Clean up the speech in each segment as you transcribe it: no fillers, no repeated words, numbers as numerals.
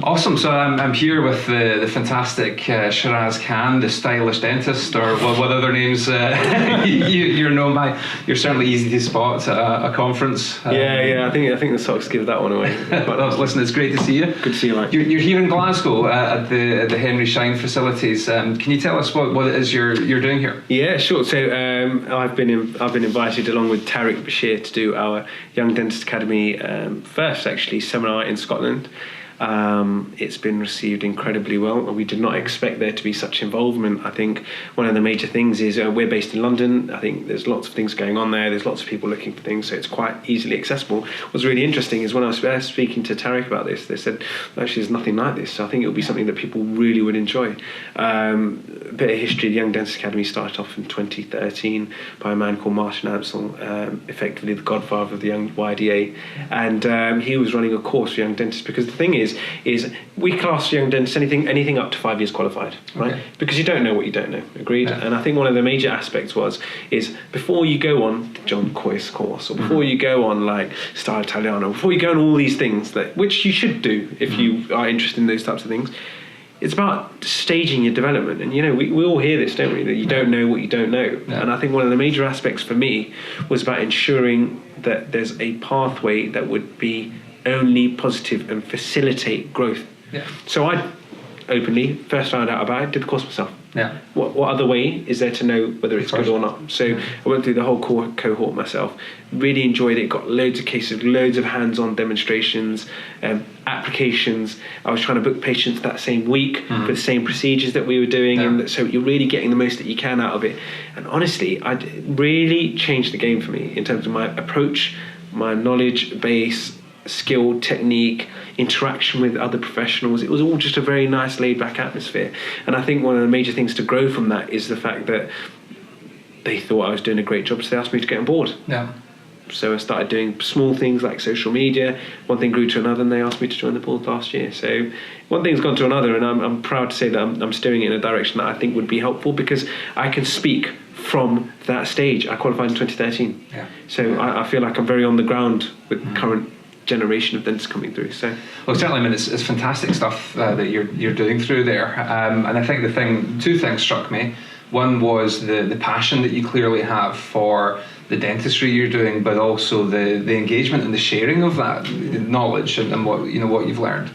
Awesome. So I'm here with the fantastic Shiraz Khan, the stylish dentist, or what other names you're known by. You're certainly easy to spot at a conference. Yeah. I think the socks give that one away. But listen, it's great to see you. Good to see you, Mike. You're here in Glasgow at the Henry Schein facilities. Can you tell us what it is you're doing here? Yeah, sure. So I've been invited along with Tariq Bashir to do our Young Dentist Academy first actually seminar in Scotland. It's been received incredibly well. We did not expect there to be such involvement. I think one of the major things is we're based in London. I think there's lots of things going on there. There's lots of people looking for things, so it's quite easily accessible. What's really interesting is when I was speaking to Tariq about this, they said, actually, there's nothing like this. So I think it'll be something that people really would enjoy. A bit of history, the Young Dentist Academy started off in 2013 by a man called Martin Ansell, effectively the godfather of the young YDA. And he was running a course for young dentists, because the thing is we class young dentists anything up to 5 years qualified, right? Okay. Because you don't know what you don't know. Agreed? Yeah. And I think one of the major aspects is before you go on the John Coyce course, or before you go on like Star Italiano, before you go on all these things which you should do if you are interested in those types of things, it's about staging your development. And we all hear this, don't we, that you don't know what you don't know. Yeah. And I think one of the major aspects for me was about ensuring that there's a pathway that would be only positive and facilitate growth. Yeah. So I openly first found out about it, did the course myself. Yeah. What other way is there to know whether it's good or not? So I went through the whole cohort myself, really enjoyed it, got loads of cases, loads of hands-on demonstrations, applications. I was trying to book patients that same week for the same procedures that we were doing, and so you're really getting the most that you can out of it. And honestly, it really changed the game for me in terms of my approach, my knowledge base, skill, technique, interaction with other professionals. It was all just a very nice laid-back atmosphere. And I think one of the major things to grow from that is the fact that they thought I was doing a great job, so they asked me to get on board. Yeah. So I started doing small things like social media. One thing grew to another, and they asked me to join the board last year. So one thing's gone to another, and I'm proud to say that I'm steering it in a direction that I think would be helpful, because I can speak from that stage. I qualified in 2013. Yeah. So I feel like I'm very on the ground with current generation of dentists coming through. So well, certainly, I mean, it's fantastic stuff that you're doing through there, and I think two things struck me. One was the passion that you clearly have for the dentistry you're doing, but also the engagement and the sharing of that knowledge and what you've learned.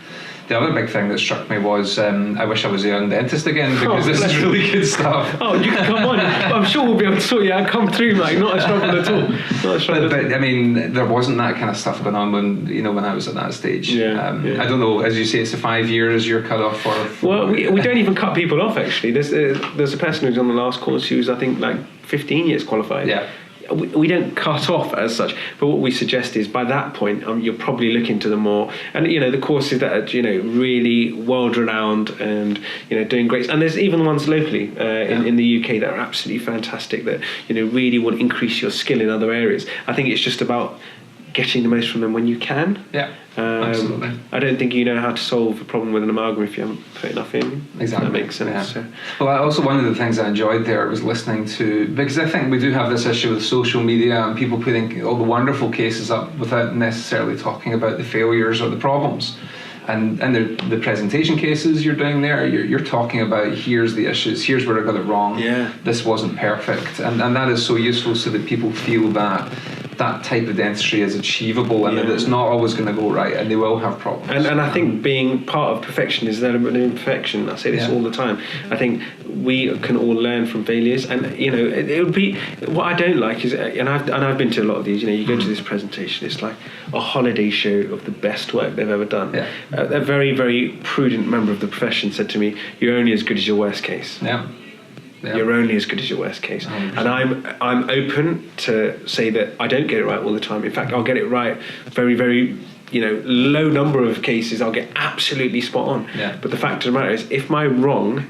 The other big thing that struck me was I wish I was a young dentist again, because this is really good stuff. Oh, you can come on. I'm sure we'll be able to sort you out. Come through, mate. Not a struggle at all. But I mean, there wasn't that kind of stuff going on when I was at that stage. Yeah. I don't know. As you say, it's the 5 years you're cut off for. Well, we don't even cut people off, actually. There's a person who's on the last course who's, I think, like 15 years qualified. Yeah. We don't cut off as such, but what we suggest is by that point you're probably looking to the more, and the courses that are really world renowned and doing great, and there's even ones locally in the UK that are absolutely fantastic that really will increase your skill in other areas. I think it's just about getting the most from them when you can. Yeah. Absolutely. I don't think you know how to solve a problem with an amalgam if you haven't put enough in. Exactly. That makes sense. Yeah. So. Well, also one of the things I enjoyed there was listening to, because I think we do have this issue with social media and people putting all the wonderful cases up without necessarily talking about the failures or the problems. And the presentation cases you're doing there, you're talking about, here's the issues, here's where I got it wrong, this wasn't perfect. And that is so useful, so that people feel that type of dentistry is achievable, and that it's not always going to go right, and they will have problems. And I think being part of perfection is an element of imperfection. I say this all the time. I think we can all learn from failures, and it would be, what I don't like is, and I've been to a lot of these, you go to this presentation, it's like a holiday show of the best work they've ever done. Yeah. A very, very prudent member of the profession said to me, "You're only as good as your worst case." Yeah. Yeah. You're only as good as your worst case. 100%. And I'm open to say that I don't get it right all the time. In fact, I'll get it right very, very low number of cases. I'll get absolutely spot on. Yeah. But the fact of the matter is, if my wrong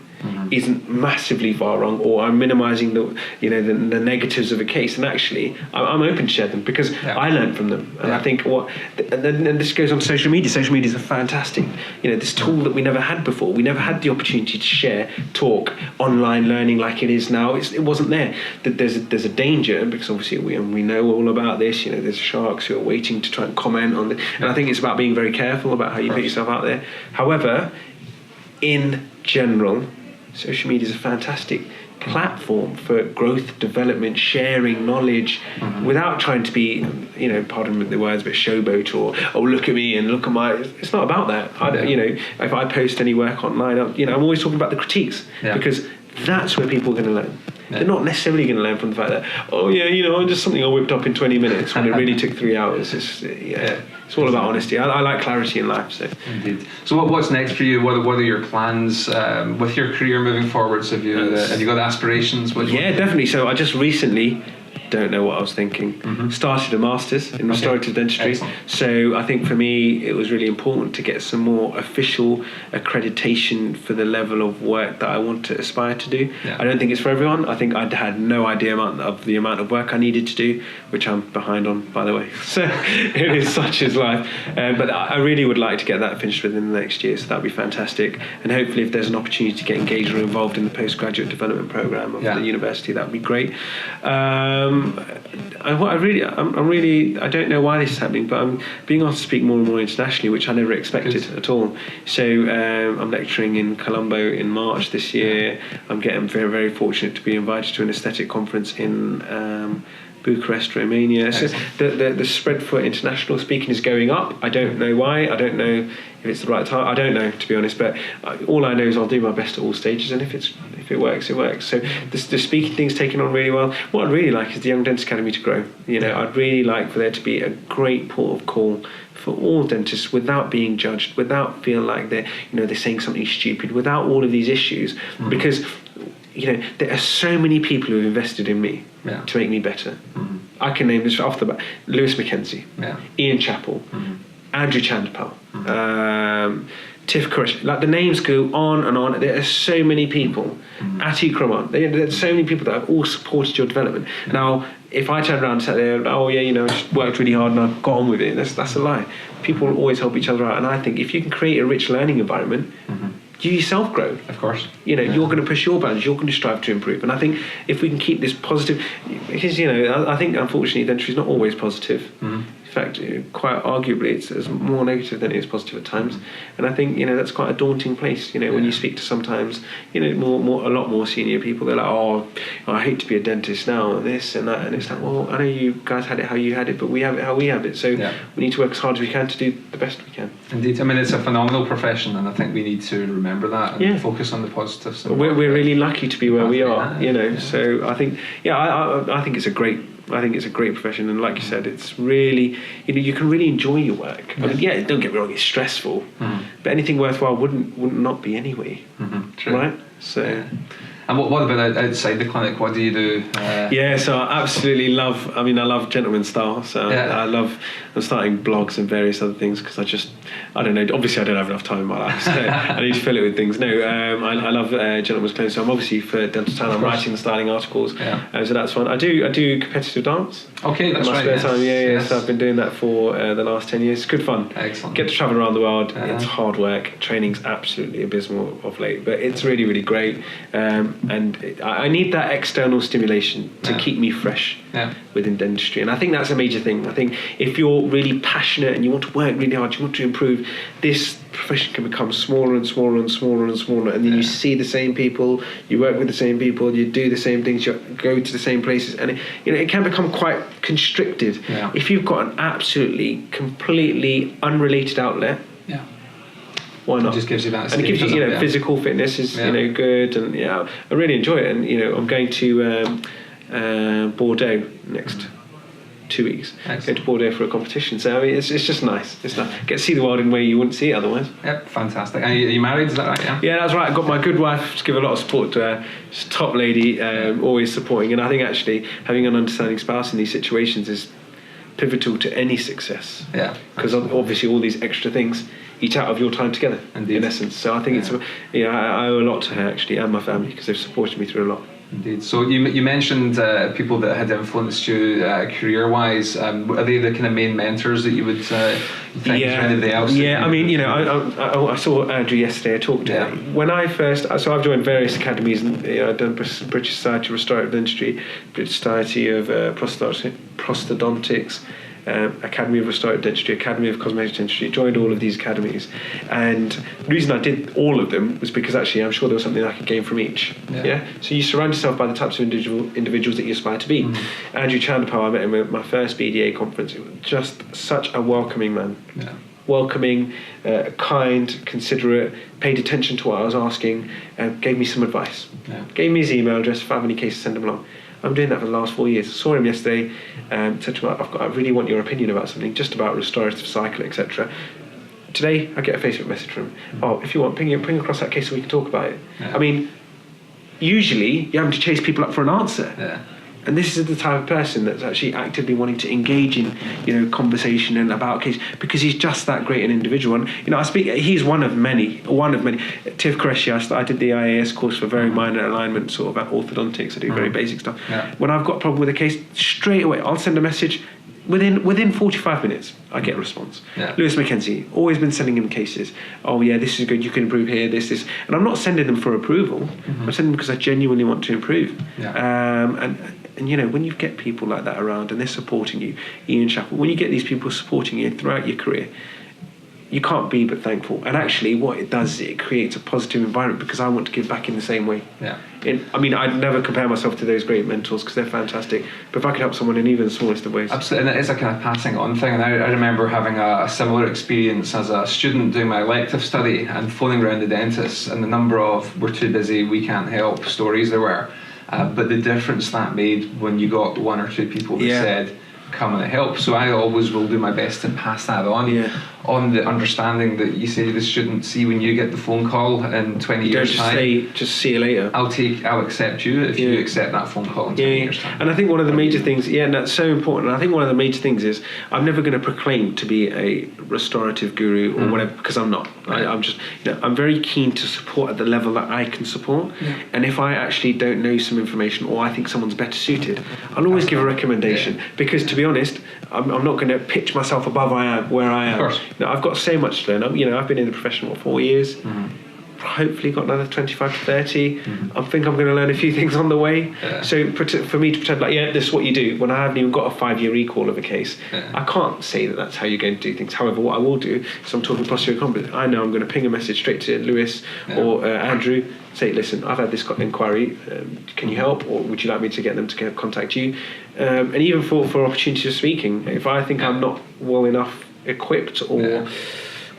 isn't massively far wrong, or I'm minimising the negatives of a case. And actually, I'm open to share them because I learned from them. And I think and this goes on to social media. Social media is a fantastic, this tool that we never had before. We never had the opportunity to share, talk, online learning like it is now. It wasn't there. There's a danger because obviously we know all about this. There's sharks who are waiting to try and comment on it. And I think it's about being very careful about how you put yourself out there. However, in general, social media is a fantastic platform for growth, development, sharing knowledge, without trying to be, pardon the words, but showboat or look at me and look at my. It's not about that. If I post any work online, I'm always talking about the critiques because that's where people are going to learn. Yeah. They're not necessarily going to learn from the fact that, just something I whipped up in 20 minutes when it really took 3 hours. It's all about honesty. I like clarity in life. So. Indeed. So what's next for you? What are your plans with your career moving forwards? Have you got aspirations? Definitely. So I just recently, don't know what I was thinking, started a master's in restorative dentistry. Excellent. So I think for me it was really important to get some more official accreditation for the level of work that I want to aspire to do. I don't think it's for everyone. I think I'd had no idea of the amount of work I needed to do, which I'm behind on, by the way. So it is such is life. But I really would like to get that finished within the next year, so that'd be fantastic. And hopefully if there's an opportunity to get engaged or involved in the postgraduate development program of the university, that'd be great. I don't know why this is happening, but I'm being asked to speak more and more internationally, which I never expected at all. So I'm lecturing in Colombo in March this year. I'm getting very, very fortunate to be invited to an aesthetic conference in Bucharest, Romania. So the spread for international speaking is going up. I don't know why. I don't know if it's the right time. I don't know, to be honest. But all I know is I'll do my best at all stages, and if it works, it works. So the speaking thing's taken on really well. What I'd really like is the Young Dentist Academy to grow. I'd really like for there to be a great port of call for all dentists, without being judged, without feeling like they're saying something stupid, without all of these issues, because there are so many people who have invested in me to make me better. I can name this off the bat: Lewis Mackenzie, Ian Chappell, Andrew Chandpal, Tiff Koresh. Like, the names go on and on. There are so many people. Ati Kraman. There are so many people that have all supported your development. Now, if I turned around and said, I just worked really hard and I got on with it, that's a lie. People will always help each other out. And I think if you can create a rich learning environment, you yourself grow. Of course. You're going to push your boundaries. You're going to strive to improve. And I think if we can keep this positive, because I think unfortunately dentistry is not always positive. In fact, quite arguably, it's more negative than it is positive at times. And I think that's quite a daunting place. When you speak to sometimes a lot more senior people, they're like, I hate to be a dentist now, and this and that, and it's like, well, I know you guys had it how you had it, but we have it how we have it. So we need to work as hard as we can to do the best we can. Indeed. I mean, it's a phenomenal profession, and I think we need to remember that and focus on the positives. We're really lucky to be where we are. So I think I think it's a great profession, and like you said, it's really you can really enjoy your work. I mean, don't get me wrong, it's stressful, but anything worthwhile wouldn't not be anyway, right? So. And what about outside the clinic? What do you do? So I absolutely love. I love gentleman style. So I'm starting blogs and various other things because I don't know. Obviously, I don't have enough time in my life, so I need to fill it with things. No, I love gentleman's clothes. So I'm obviously for Dental Town. I'm writing the styling articles. So that's fun. I do competitive dance. Okay, that's right. In my spare time, yes. So I've been doing that for the last 10 years. It's good fun. Excellent. Get to travel around the world. It's hard work. Training's absolutely abysmal of late, but it's really, really great. And I need that external stimulation to keep me fresh within dentistry. And I think that's a major thing. I think if you're really passionate and you want to work really hard, you want to improve, this profession can become smaller and smaller and smaller and smaller. And then you see the same people, you work with the same people, you do the same things, you go to the same places. And it can become quite constricted. If you've got an absolutely, completely unrelated outlet, why not? It just gives you that. And it gives you, physical fitness is, good, and I really enjoy it. And I'm going to Bordeaux next 2 weeks. Excellent. Go to Bordeaux for a competition. So it's just nice. It's nice. Get to see the world in a way you wouldn't see it otherwise. Yep, fantastic. And are you married? Is that right? Yeah, that's right. I've got my good wife to give a lot of support to her. She's a top lady, always supporting. And I think actually having an understanding spouse in these situations is pivotal to any success. Yeah. Because obviously all these extra things, eat out of your time together. Indeed. In essence. So I think it's I owe a lot to her actually and my family because they've supported me through a lot. Indeed. So you mentioned people that had influenced you career-wise. Are they the kind of main mentors that you would think? Is there anybody else? Yeah, I mean, I saw Andrew yesterday. I talked to him. When I first, so I've joined various academies, and I've done British Society of Restorative Dentistry, British Society of Prosthodontics, Academy of Restorative Dentistry, Academy of Cosmetic Dentistry, joined all of these academies. And the reason I did all of them was because actually I'm sure there was something I could gain from each. Yeah. So you surround yourself by the types of individuals that you aspire to be. Mm-hmm. Andrew Chandapal, I met him at my first BDA conference. It was just such a welcoming man. Yeah. Welcoming, kind, considerate, paid attention to what I was asking, gave me some advice. Yeah. Gave me his email address if I have any cases, send him along. I'm doing that for the last 4 years. I saw him yesterday, said to him, I really want your opinion about something, just about restorative cycle, etc. Today, I get a Facebook message from him. Oh, if you want, ping across that case so we can talk about it. Yeah. I mean, usually you're having to chase people up for an answer. Yeah. And this is the type of person that's actually actively wanting to engage in, conversation and about case because he's just that great an individual. And he's one of many. Tiv Qureshi, I did the IAS course for very minor alignment, sort of orthodontics. I do very basic stuff. Yeah. When I've got a problem with a case, straight away I'll send a message. Within 45 minutes, I get a response. Yeah. Lewis Mackenzie, always been sending him cases. Oh yeah, this is good. You can improve here. This. And I'm not sending them for approval. Mm-hmm. I'm sending them because I genuinely want to improve. Yeah. And when you get people like that around and they're supporting you, Ian Chappell, when you get these people supporting you throughout your career, you can't be but thankful. And actually what it does is it creates a positive environment because I want to give back in the same way. Yeah. I'd never compare myself to those great mentors because they're fantastic. But if I could help someone in even the smallest of ways. Absolutely, and it is a kind of passing on thing. And I remember having a similar experience as a student doing my elective study and phoning around the dentists and the number of "we're too busy, we can't help" stories there were. But the difference that made when you got one or two people that said, come and help. So I always will do my best to pass that on the understanding that you say to the student, see when you get the phone call in 20 years time, just see you later. I'll accept you if you accept that phone call in 20 years time. And I think one of the major things, and that's so important, and I think one of the major things is I'm never going to proclaim to be a restorative guru or whatever, because I'm not. Right. I'm just, I'm very keen to support at the level that I can support. Yeah. And if I actually don't know some information or I think someone's better suited, I'll always give a recommendation because to be honest, I'm not going to pitch myself above where I am. Of course. I've got so much to learn. I've been in the profession for 4 years. Mm-hmm. Hopefully got another 25 to 30. Mm-hmm. I think I'm going to learn a few things on the way. Yeah. So for me to pretend this is what you do when I haven't even got a 5-year recall of a case, I can't say that that's how you're going to do things. However, what I will do is I'm talking posterior competence. I know I'm going to ping a message straight to Lewis or Andrew. Say, listen, I've had this inquiry. Can you help, or would you like me to get them to contact you? And even for opportunities of speaking, if I think I'm not well enough equipped or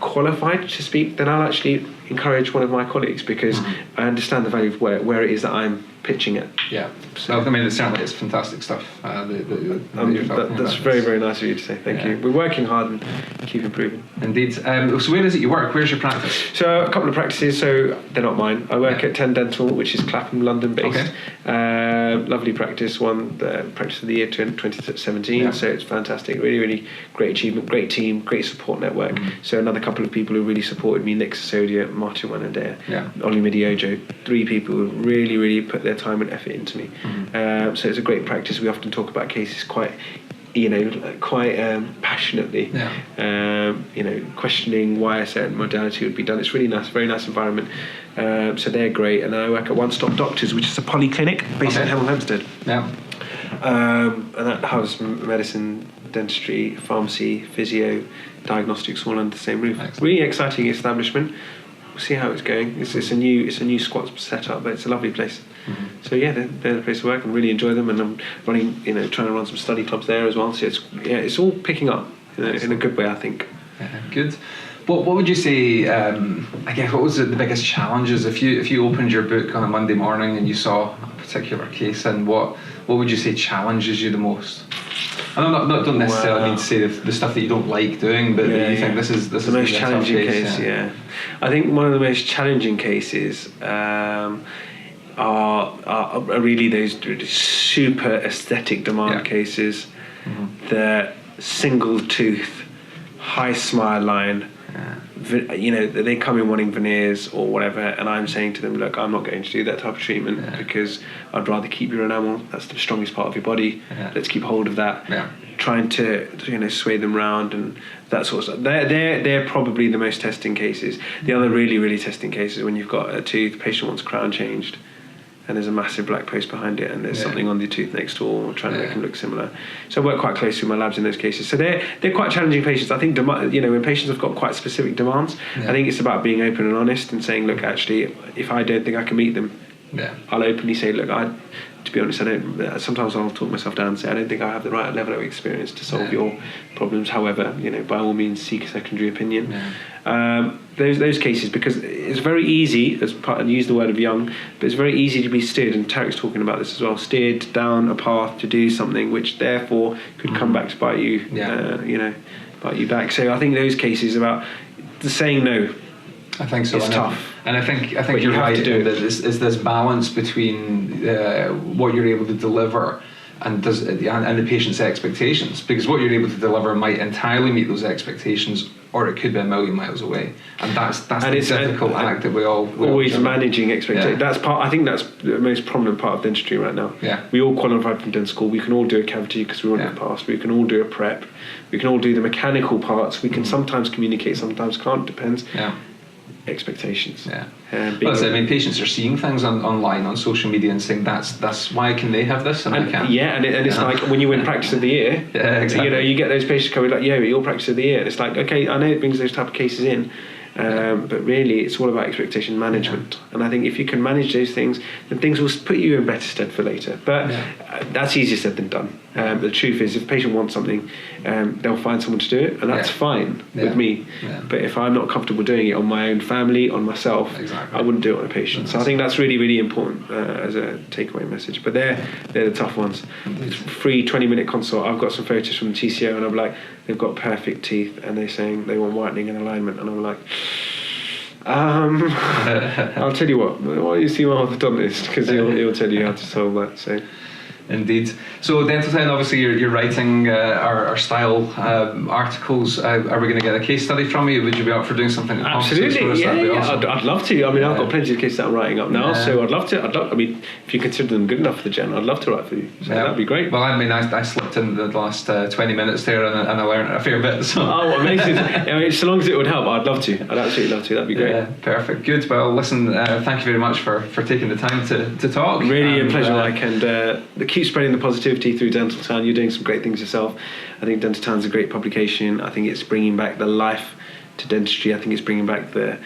qualified to speak, then I'll actually encourage one of my colleagues because I understand the value of where it is that I'm pitching it. Yeah. So it certainly is fantastic stuff. That's very, very nice of you to say. Thank you. We're working hard and keep improving. Indeed. So where is it you work? Where's your practice? So a couple of practices. So they're not mine. I work at 10 Dental, which is Clapham, London based. Okay. Lovely practice. Won the practice of the year 2017. Yeah. So it's fantastic. Really, really great achievement. Great team. Great support network. Mm-hmm. So another couple of people who really supported me: Nick Sasodia, Martin Wanadea, Oli Midiojo. 3 people who really, really put their time and effort into me. Mm-hmm. So it's a great practice. We often talk about cases quite passionately. Questioning why a certain modality would be done. It's really nice, very nice environment. So they're great. And I work at One Stop Doctors, which is a polyclinic based in Hemel Hempstead. Yeah. And that houses medicine, dentistry, pharmacy, physio, diagnostics all under the same roof. Excellent. Really exciting establishment. We'll see how it's going. It's a new squat setup, but it's a lovely place. Mm-hmm. So they're the place to work. I really enjoy them, and I'm running, trying to run some study clubs there as well. So it's all picking up in a good way, I think. Yeah, good. What would you say? I guess what was the biggest challenges if you opened your book on a Monday morning and you saw a particular case, and what would you say challenges you the most? And I don't necessarily mean to say the stuff that you don't like doing, but you think this is the most challenging case. Yeah, I think one of the most challenging cases are really those super aesthetic demand cases. Mm-hmm. The single tooth, high smile line, they come in wanting veneers or whatever, and I'm saying to them, look, I'm not going to do that type of treatment because I'd rather keep your enamel. That's the strongest part of your body. Let's keep hold of that. Trying to sway them round and that sort of stuff. They're probably the most testing cases. The other really, really testing cases when you've got a tooth, the patient wants crown changed, and there's a massive black post behind it, and there's something on the tooth next door, trying to make them look similar. So I work quite closely with my labs in those cases. So they're quite challenging patients. I think when patients have got quite specific demands, I think it's about being open and honest and saying, look, actually, if I don't think I can meet them, I'll openly say, look, to be honest, I don't. Sometimes I'll talk myself down and say, I don't think I have the right level of experience to solve your problems. However, by all means, seek a secondary opinion. Those cases, because it's very easy, I use the word of young, but it's very easy to be steered, and Tarek's talking about this as well, steered down a path to do something which therefore could come back to bite you, bite you back. So I think those cases about the saying no. I think so. It's tough. And I think you're right. Is this balance between what you're able to deliver and the patient's expectations, because what you're able to deliver might entirely meet those expectations, or it could be a million miles away, and that's the difficult act that we always managing expectations. That's part. I think that's the most prominent part of dentistry right now. We all qualified from dental school. We can all do a cavity because we want to pass. We can all do a prep. We can all do the mechanical parts. We can sometimes communicate, sometimes can't. Depends. Expectations. Patients are seeing things online on social media and saying that's why can they have this and I can't. And it's like when you win practice of the year. Exactly. You get those patients coming like, your practice of the year. And it's like, okay, I know it brings those type of cases in, but really it's all about expectation management. And I think if you can manage those things, then things will put you in better stead for later. But that's easier said than done. The truth is, if a patient wants something, they'll find someone to do it, and that's fine with me. But if I'm not comfortable doing it on my own family, on myself, I wouldn't do it on a patient. So I think that's really, really important as a takeaway message. But they're the tough ones. It's free 20-minute consult. I've got some photos from the TCO, and I'm like, they've got perfect teeth, and they're saying they want whitening and alignment, and I'm like, I'll tell you what. Why don't you see my orthodontist, because he'll tell you how to solve that. So. Indeed. So Dentaltown, obviously you're writing our style articles. Are we going to get a case study from you? Would you be up for doing something? Absolutely, awesome. I'd love to. I've got plenty of cases that I'm writing up now, so I'd love to. If you consider them good enough for the journal, I'd love to write for you. So that'd be great. Well, I slipped in the last 20 minutes there, and I learned a fair bit. So. Oh, amazing! So long as it would help, I'd love to. I'd absolutely love to. That'd be great. Yeah, perfect. Good. Well, listen. Thank you very much for taking the time to talk. Really a pleasure, Mike, and keep spreading the positivity through Dentaltown. You're doing some great things yourself. I think Dentaltown's a great publication. I think it's bringing back the life to dentistry. I think it's bringing back the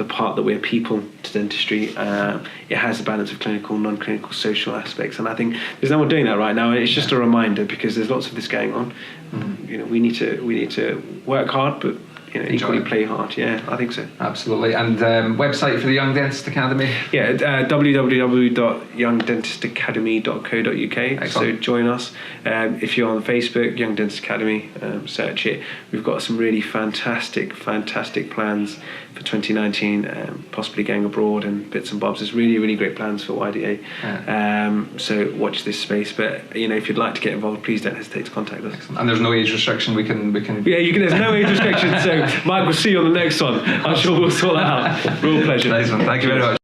part that we're people to dentistry. It has a balance of clinical, non-clinical, social aspects, and I think there's no one doing that right now. And it's just a reminder, because there's lots of this going on. We need to work hard, but equally play hard. I think so. Absolutely. And website for the Young Dentist Academy? www.youngdentistacademy.co.uk. So join us. If you're on Facebook, Young Dentist Academy, search it. We've got some really fantastic plans for 2019, possibly going abroad and bits and bobs. There's really, really great plans for YDA. So watch this space. But if you'd like to get involved, please don't hesitate to contact us. Excellent. And there's no age restriction. We can. Yeah, there's no age restriction. So Mike, we'll see you on the next one. I'm sure we'll sort that out. Real pleasure. Nice one. Thank you very much.